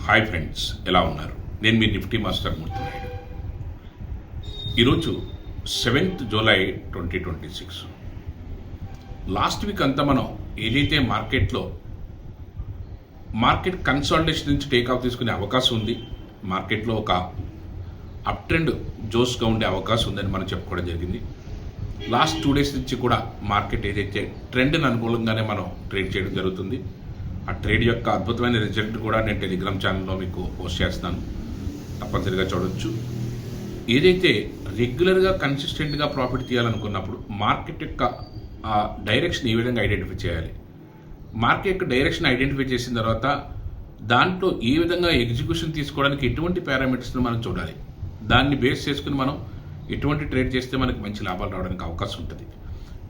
Hi friends, ఎలా ఉన్నారు? నేను మీ నిఫ్టీ మాస్టర్ మూర్తి నాయుడు. ఈరోజు 7th జూలై 2026. లాస్ట్ వీక్ అంతా మనం ఏదైతే మార్కెట్ కన్సాలిడేషన్ నుంచి టేక్-ఆఫ్ తీసుకునే అవకాశం ఉంది, మార్కెట్లో ఒక అప్ ట్రెండ్ జోస్గా ఉండే అవకాశం ఉందని మనం చెప్పుకోవడం జరిగింది. లాస్ట్ 2 days నుంచి కూడా మార్కెట్ ఏదైతే ట్రెండ్ని అనుకూలంగానే మనం ట్రేడ్ చేయడం జరుగుతుంది. ఆ ట్రేడ్ యొక్క అద్భుతమైన రిజల్ట్ కూడా నేను టెలిగ్రామ్ ఛానల్లో మీకు పోస్ట్ చేస్తాను, తప్పనిసరిగా చూడవచ్చు. ఏదైతే రెగ్యులర్గా కన్సిస్టెంట్గా ప్రాఫిట్ తీయాలనుకున్నప్పుడు మార్కెట్ యొక్క డైరెక్షన్ ఏ విధంగా ఐడెంటిఫై చేయాలి, మార్కెట్ యొక్క డైరెక్షన్ ఐడెంటిఫై చేసిన తర్వాత దాంట్లో ఏ విధంగా ఎగ్జిక్యూషన్ తీసుకోవడానికి ఎటువంటి పారామీటర్స్ని మనం చూడాలి, దాన్ని బేస్ చేసుకుని మనం ఎటువంటి ట్రేడ్ చేస్తే మనకి మంచి లాభాలు రావడానికి అవకాశం ఉంటుంది.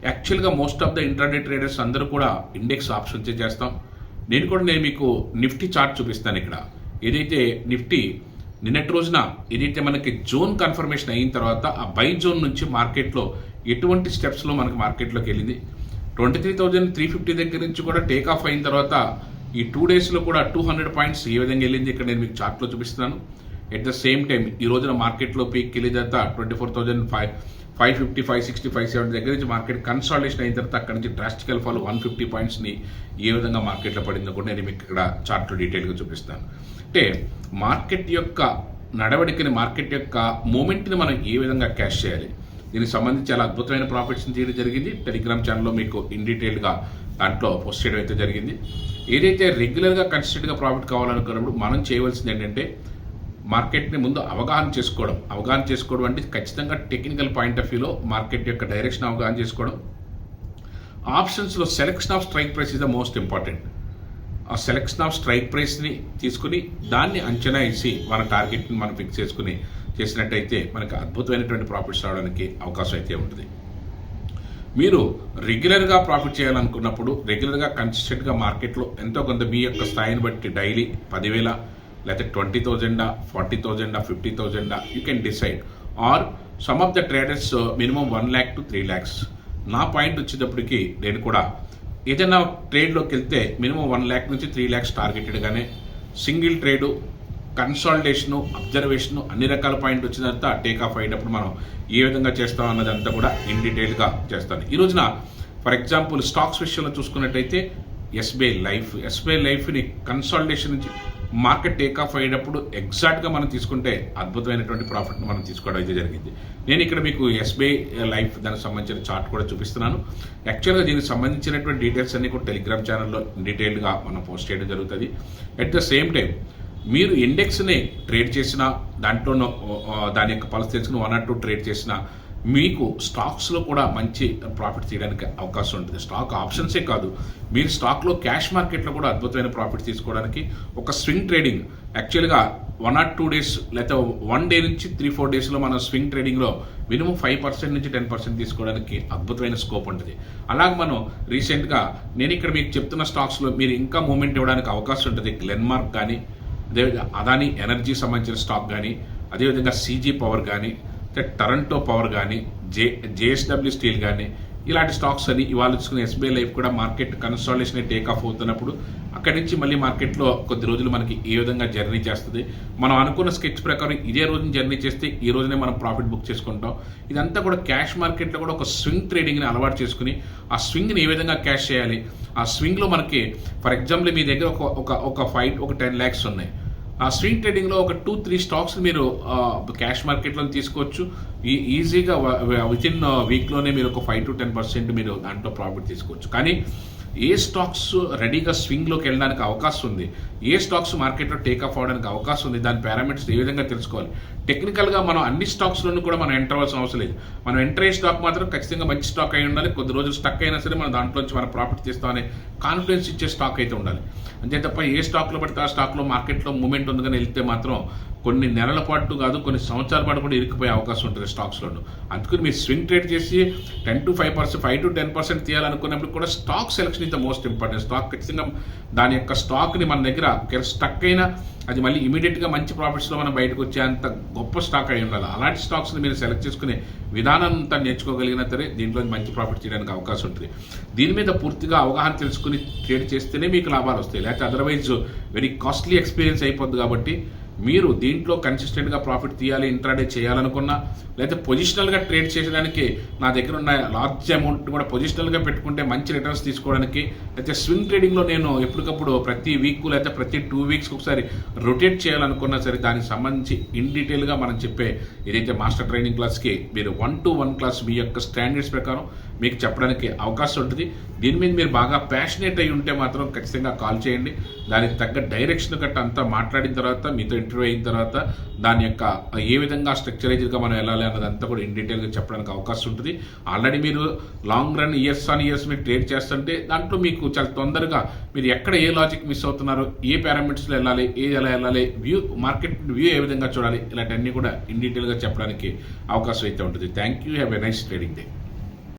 యాక్చువల్గా most of the intraday traders అందరూ కూడా ఇండెక్స్ ఆప్షన్స్ చేస్తాం. నేను మీకు నిఫ్టీ చార్ట్ చూపిస్తాను. ఇక్కడ ఏదైతే నిఫ్టీ నిన్నటి రోజున ఏదైతే మనకి జోన్ కన్ఫర్మేషన్ అయిన తర్వాత ఆ బై జోన్ నుంచి మార్కెట్లో ఎటువంటి స్టెప్స్లో మనకి మార్కెట్లోకి వెళ్ళింది, 23,350 దగ్గర నుంచి కూడా టేక్ ఆఫ్ అయిన తర్వాత ఈ 2 daysలో కూడా 200 పాయింట్స్ ఏ విధంగా వెళ్ళింది ఇక్కడ నేను మీకు చార్ట్లో చూపిస్తున్నాను. ఎట్ ద సేమ్ టైం ఈ రోజున మార్కెట్లో పీక్ వెళ్ళిన తర్వాత 24,550, 560, 570 దగ్గర నుంచి మార్కెట్ కన్సాలిడేషన్ అయిన తర్వాత అక్కడ నుంచి డ్రాస్టికల్ ఫాల్ 150 పాయింట్స్ని ఏ విధంగా మార్కెట్లో పడిందో కూడా నేను మీకు ఇక్కడ చార్ట్లో డీటెయిల్గా చూపిస్తాను. అంటే మార్కెట్ యొక్క నడవడికని, మార్కెట్ యొక్క మూమెంట్ని మనం ఏ విధంగా క్యాష్ చేయాలి, దీనికి సంబంధించి చాలా అద్భుతమైన ప్రాఫిట్స్ని తీయడం జరిగింది. టెలిగ్రామ్ ఛానల్లో మీకు ఇన్ డీటెయిల్గా దాంట్లో పోస్ట్ చేయడం అయితే జరిగింది. ఏదైతే రెగ్యులర్గా కన్సిస్టెంట్గా ప్రాఫిట్ కావాలనుకున్నప్పుడు మనం చేయవలసింది ఏంటంటే మార్కెట్ని ముందు అవగాహన చేసుకోవడం అంటే ఖచ్చితంగా టెక్నికల్ పాయింట్ ఆఫ్ వ్యూలో మార్కెట్ యొక్క డైరెక్షన్ అవగాహన చేసుకోవడం. ఆప్షన్స్లో selection of strike price is the most important. ఆ సెలెక్షన్ ఆఫ్ స్ట్రైక్ ప్రైస్ని తీసుకుని దాన్ని అంచనా వేసి మన టార్గెట్ని మనం ఫిక్స్ చేసుకుని చేసినట్టయితే మనకు అద్భుతమైనటువంటి ప్రాఫిట్స్ రావడానికి అవకాశం అయితే ఉంటుంది. మీరు రెగ్యులర్గా ప్రాఫిట్ చేయాలనుకున్నప్పుడు రెగ్యులర్గా కన్సిస్టెంట్గా మార్కెట్లో ఎంతో కొంత మీ యొక్క స్థాయిని బట్టి డైలీ 10,000 లేకపోతే 20,000, 40,000, 50,000 you can decide. Or some of the traders minimum 1 lakh to 3 lakhs. నా పాయింట్ వచ్చేటప్పటికి నేను కూడా ఏదైనా ట్రేడ్లోకి వెళ్తే మినిమం 1 lakh నుంచి 3 lakhs టార్గెటెడ్గానే సింగిల్ ట్రేడు, కన్సాలిడేషను, అబ్జర్వేషను అన్ని రకాల పాయింట్ వచ్చిన తర్వాత టేక్ ఆఫ్ అయ్యేటప్పుడు మనం ఏ విధంగా చేస్తాం అన్నదంతా కూడా ఇన్ డీటెయిల్గా చేస్తాను. ఈ రోజున ఫర్ ఎగ్జాంపుల్ స్టాక్స్ విషయంలో చూసుకున్నట్టయితే ఎస్బీఐ లైఫ్ని కన్సాలిడేషన్ నుంచి మార్కెట్ టేక్ ఆఫ్ అయ్యేటప్పుడు ఎగ్జాక్ట్గా మనం తీసుకుంటే అద్భుతమైనటువంటి ప్రాఫిట్ని మనం తీసుకోవడం అయితే జరిగింది. నేను ఇక్కడ మీకు ఎస్బీఐ లైఫ్ దానికి సంబంధించిన చార్ట్ కూడా చూపిస్తున్నాను. యాక్చువల్గా దీనికి సంబంధించినటువంటి డీటెయిల్స్ అన్ని కూడా టెలిగ్రామ్ ఛానల్లో డీటెయిల్గా మనం పోస్ట్ చేయడం జరుగుతుంది. అట్ ద సేమ్ టైం మీరు ఇండెక్స్ని ట్రేడ్ చేసినా దాంట్లో దాని యొక్క పల్స్ తెలుసుకుని 1 or 2 ట్రేడ్ చేసినా మీకు స్టాక్స్లో కూడా మంచి ప్రాఫిట్ తీయడానికి అవకాశం ఉంటుంది. స్టాక్ ఆప్షన్సే కాదు, మీరు స్టాక్లో క్యాష్ మార్కెట్లో కూడా అద్భుతమైన ప్రాఫిట్ తీసుకోవడానికి ఒక స్వింగ్ ట్రేడింగ్ యాక్చువల్గా 1 or 2 days లేదా 1 day నుంచి 3-4 daysలో మనం స్వింగ్ ట్రేడింగ్లో మినిమం 5% నుంచి 10% తీసుకోవడానికి అద్భుతమైన స్కోప్ ఉంటుంది. అలాగే మనం రీసెంట్గా నేను ఇక్కడ మీకు చెప్తున్న స్టాక్స్లో మీరు ఇంకా మూమెంట్ ఇవ్వడానికి అవకాశం ఉంటుంది. గ్లెన్మార్క్ కానీ, అదేవిధంగా అదానీ ఎనర్జీ సంబంధించిన స్టాక్ కానీ, అదేవిధంగా సీజీ పవర్ కానీ, టొరంటో పవర్ కానీ, జేఎస్డబ్ల్యూ స్టీల్ కానీ, ఇలాంటి స్టాక్స్ అని ఇవాళ చూసుకున్న ఎస్బీఐ లైఫ్ కూడా మార్కెట్ కన్సాలిడేషన్ టేక్ ఆఫ్ అవుతున్నప్పుడు అక్కడి నుంచి మళ్ళీ మార్కెట్లో కొద్ది రోజులు మనకి ఏ విధంగా జర్నీ చేస్తుంది, మనం అనుకున్న స్కెచ్ ప్రకారం ఇదే రోజున జర్నీ చేస్తే ఈ రోజునే మనం ప్రాఫిట్ బుక్ చేసుకుంటాం. ఇదంతా కూడా క్యాష్ మార్కెట్లో కూడా ఒక స్వింగ్ ట్రేడింగ్ని అలవాటు చేసుకుని ఆ స్వింగ్ని ఏ విధంగా క్యాష్ చేయాలి, ఆ స్వింగ్లో మనకి ఫర్ ఎగ్జాంపుల్ మీ దగ్గర ఒక 10 lakhs ఉన్నాయి. ఆ స్వింగ్ ట్రేడింగ్లో ఒక 2-3 స్టాక్స్ మీరు క్యాష్ మార్కెట్లో తీసుకోవచ్చు. ఈజీగా వితిన్ వీక్లోనే మీరు ఒక 5 to 10% మీరు దాంట్లో ప్రాఫిట్ తీసుకోవచ్చు. కానీ ఏ స్టాక్స్ రెడీగా స్వింగ్లోకి వెళ్ళడానికి అవకాశం ఉంది, ఏ స్టాక్స్ మార్కెట్లో టేక్ ఆఫ్ అవడానికి అవకాశం ఉంది, దాని పారామీటర్స్ ఏ విధంగా తెలుసుకోవాలి. టెక్నికల్గా మనం అన్ని స్టాక్స్లోనూ కూడా మనం ఎంటర్ అవ్వాల్సిన అవసరం లేదు. మనం ఎంటర్ అయ్యే స్టాక్ మాత్రం ఖచ్చితంగా మంచి స్టాక్ అయి ఉండాలి. కొద్ది రోజులు స్టక్ అయినా సరే మనం దాంట్లోంచి మనం ప్రాఫిట్ తీస్తామనే కాన్ఫిడెన్స్ ఇచ్చే స్టాక్ అయితే ఉండాలి. అంతే తప్ప ఏ స్టాక్లో పడితే ఆ స్టాక్లో మార్కెట్లో మూమెంట్ ఉందని వెళ్తే మాత్రం కొన్ని నెలల పాటు కాదు, కొన్ని సంవత్సరాల పాటు కూడా ఇరుక్కుపోయే అవకాశం ఉంటుంది స్టాక్స్లోను. అందుకని మీరు స్వింగ్ ట్రేడ్ చేసి 10 to 5%, 5 to 10% తీయాలనుకున్నప్పుడు కూడా stock selection is the most important. Stock ఖచ్చితంగా దాని యొక్క స్టాక్ని మన దగ్గర స్టక్ అయినా అది మళ్ళీ ఇమీడియట్గా మంచి ప్రాఫిట్స్లో మనం బయటకు వచ్చేంత గొప్ప స్టాక్ అయి ఉండాలి. అలాంటి స్టాక్స్ని మీరు సెలెక్ట్ చేసుకునే విధానం అంతా నేర్చుకోగలిగినా సరే దీంట్లో మంచి ప్రాఫిట్ చేయడానికి అవకాశం ఉంటుంది. దీని మీద పూర్తిగా అవగాహన తెలుసుకుని ట్రేడ్ చేస్తేనే మీకు లాభాలు వస్తాయి, లేకపోతే అదర్వైజ్ వెరీ కాస్ట్లీ ఎక్స్పీరియన్స్ అయిపోద్ది. కాబట్టి మీరు దీంట్లో కన్సిస్టెంట్గా ప్రాఫిట్ తీయాలి, ఇంట్రాడే చేయాలనుకున్నా, లేదా పొజిషనల్గా ట్రేడ్ చేయడానికి నా దగ్గర ఉన్న లార్జ్ అమౌంట్ కూడా పొజిషనల్గా పెట్టుకుంటే మంచి రిటర్న్స్ తీసుకోవడానికి, అయితే స్వింగ్ ట్రేడింగ్లో నేను ఎప్పటికప్పుడు ప్రతి వీక్ లేదా ప్రతి 2 weeks ఒకసారి రొటేట్ చేయాలనుకున్నా సరే దానికి సంబంధించి ఇన్ డీటెయిల్గా మనం చెప్పే ఏదైతే మాస్టర్ ట్రైనింగ్ క్లాస్కి మీరు 1-to-1 క్లాస్ మీ యొక్క స్టాండర్డ్స్ ప్రకారం మీకు చెప్పడానికి అవకాశం ఉంటుంది. దీని మీద మీరు బాగా ప్యాషనేట్ అయి ఉంటే మాత్రం ఖచ్చితంగా కాల్ చేయండి. దానికి తగ్గ డైరెక్షన్ అంతా మాట్లాడిన తర్వాత, మీతో ఇంటర్వ్యూ అయిన తర్వాత దాని యొక్క ఏ విధంగా స్ట్రక్చరైజ్గా మనం వెళ్ళాలి అన్నదంతా కూడా ఇన్ డీటెయిల్గా చెప్పడానికి అవకాశం ఉంటుంది. ఆల్రెడీ మీరు long run years on years మీరు ట్రేడ్ చేస్తుంటే దాంట్లో మీకు చాలా తొందరగా మీరు ఎక్కడ ఏ లాజిక్ మిస్ అవుతున్నారో, ఏ పారామీటర్స్లో వెళ్ళాలి, ఏది ఎలా వెళ్ళాలి, మార్కెట్ వ్యూ ఏ విధంగా చూడాలి, ఇలాంటివన్నీ కూడా ఇన్ డీటెయిల్గా చెప్పడానికి అవకాశం అయితే ఉంటుంది. Thank you. Have a nice trading day.